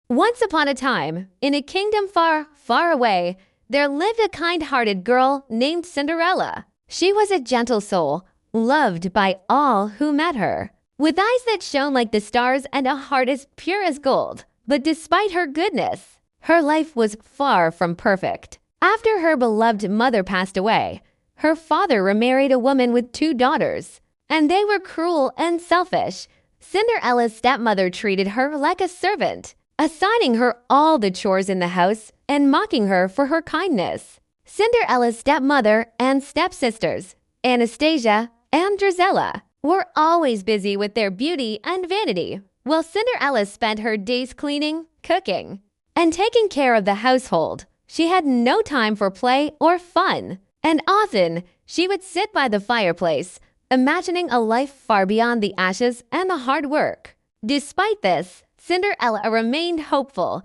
Once upon a time, in a kingdom far, far away, there lived a kind-hearted girl named Cinderella. She was a gentle soul, loved by all who met her, with eyes that shone like the stars and a heart as pure as gold. But despite her goodness, her life was far from perfect. After her beloved mother passed away, her father remarried a woman with 2 daughters, and they were cruel and selfish. Cinderella's stepmother treated her like a servant, assigning her all the chores in the house and mocking her for her kindness. Cinderella's stepmother and stepsisters, Anastasia and Drizella, were always busy with their beauty and vanity, while Cinderella spent her days cleaning, cooking, and taking care of the household. She had no time for play or fun, and often she would sit by the fireplace, imagining a life far beyond the ashes and the hard work. Despite this, Cinderella remained hopeful,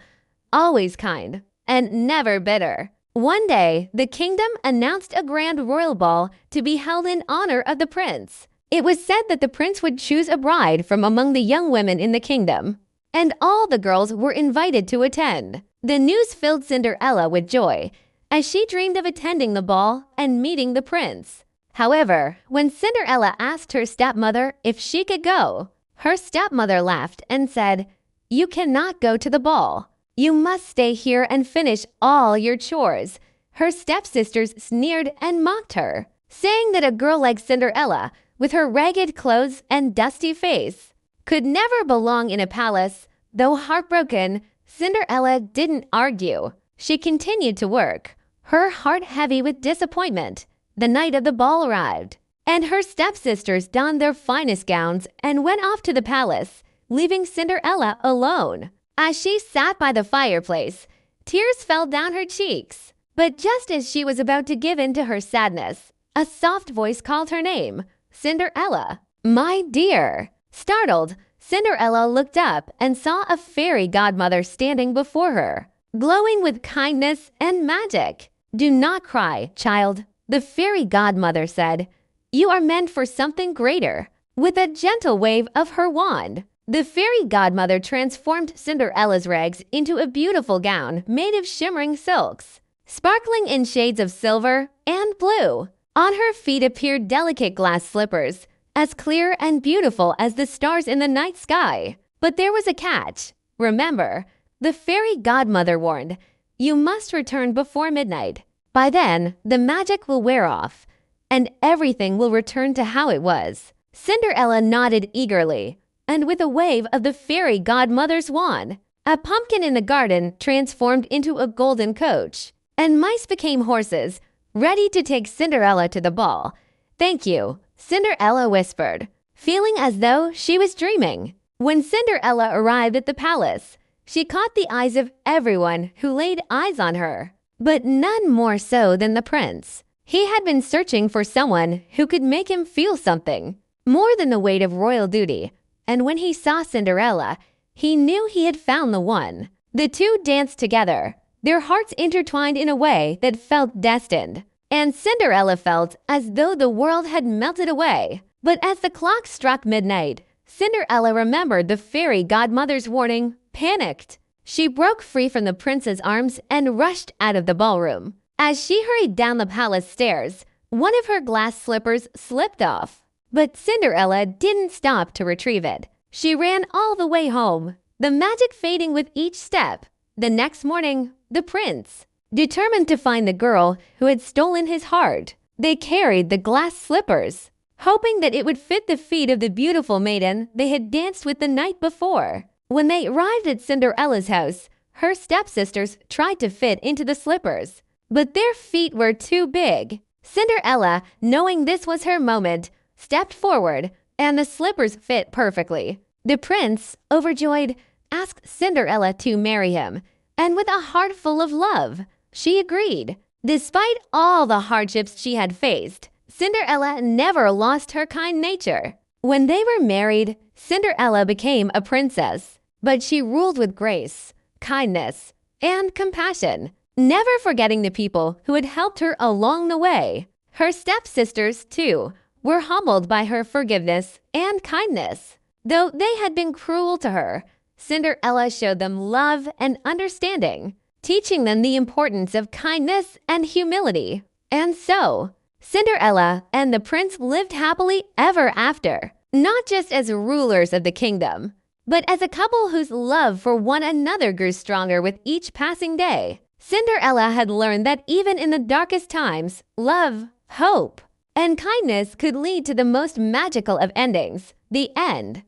always kind, and never bitter. One day, the kingdom announced a grand royal ball to be held in honor of the prince. It was said that the prince would choose a bride from among the young women in the kingdom, and all the girls were invited to attend. The news filled Cinderella with joy, as she dreamed of attending the ball and meeting the prince. However, when Cinderella asked her stepmother if she could go, her stepmother laughed and said, "You cannot go to the ball. You must stay here and finish all your chores." Her stepsisters sneered and mocked her, saying that a girl like Cinderella, with her ragged clothes and dusty face, could never belong in a palace. Though heartbroken, Cinderella didn't argue. She continued to work, her heart heavy with disappointment. The night of the ball arrived, and her stepsisters donned their finest gowns and went off to the palace, leaving Cinderella alone. As she sat by the fireplace, tears fell down her cheeks. But just as she was about to give in to her sadness, a soft voice called her name, "Cinderella, my dear." Startled, Cinderella looked up and saw a fairy godmother standing before her, glowing with kindness and magic. "Do not cry, child," the fairy godmother said. "You are meant for something greater." With a gentle wave of her wand, the fairy godmother transformed Cinderella's rags into a beautiful gown made of shimmering silks, sparkling in shades of silver and blue. On her feet appeared delicate glass slippers, as clear and beautiful as the stars in the night sky. But there was a catch. Remember, the fairy godmother warned, you must return before midnight. By then, the magic will wear off, and everything will return to how it was. Cinderella nodded eagerly, and with a wave of the fairy godmother's wand, a pumpkin in the garden transformed into a golden coach, and mice became horses, ready to take Cinderella to the ball. "Thank you," Cinderella whispered, feeling as though she was dreaming. When Cinderella arrived at the palace, she caught the eyes of everyone who laid eyes on her, but none more so than the prince. He had been searching for someone who could make him feel something, more than the weight of royal duty, and when he saw Cinderella, he knew he had found the one. The two danced together, their hearts intertwined in a way that felt destined, and Cinderella felt as though the world had melted away. But as the clock struck midnight, Cinderella remembered the fairy godmother's warning, panicked. She broke free from the prince's arms and rushed out of the ballroom. As she hurried down the palace stairs, one of her glass slippers slipped off. But Cinderella didn't stop to retrieve it. She ran all the way home, the magic fading with each step. The next morning, the prince, determined to find the girl who had stolen his heart, they carried the glass slippers, hoping that it would fit the feet of the beautiful maiden they had danced with the night before. When they arrived at Cinderella's house, her stepsisters tried to fit into the slippers, but their feet were too big. Cinderella, knowing this was her moment, stepped forward, and the slippers fit perfectly. The prince, overjoyed, asked Cinderella to marry him, and with a heart full of love, she agreed. Despite all the hardships she had faced, Cinderella never lost her kind nature. When they were married, Cinderella became a princess, but she ruled with grace, kindness, and compassion, never forgetting the people who had helped her along the way. Her stepsisters, too, were humbled by her forgiveness and kindness. Though they had been cruel to her, Cinderella showed them love and understanding, teaching them the importance of kindness and humility. And so, Cinderella and the prince lived happily ever after, not just as rulers of the kingdom, but as a couple whose love for one another grew stronger with each passing day. Cinderella had learned that even in the darkest times, love, hope, and kindness could lead to the most magical of endings, the end.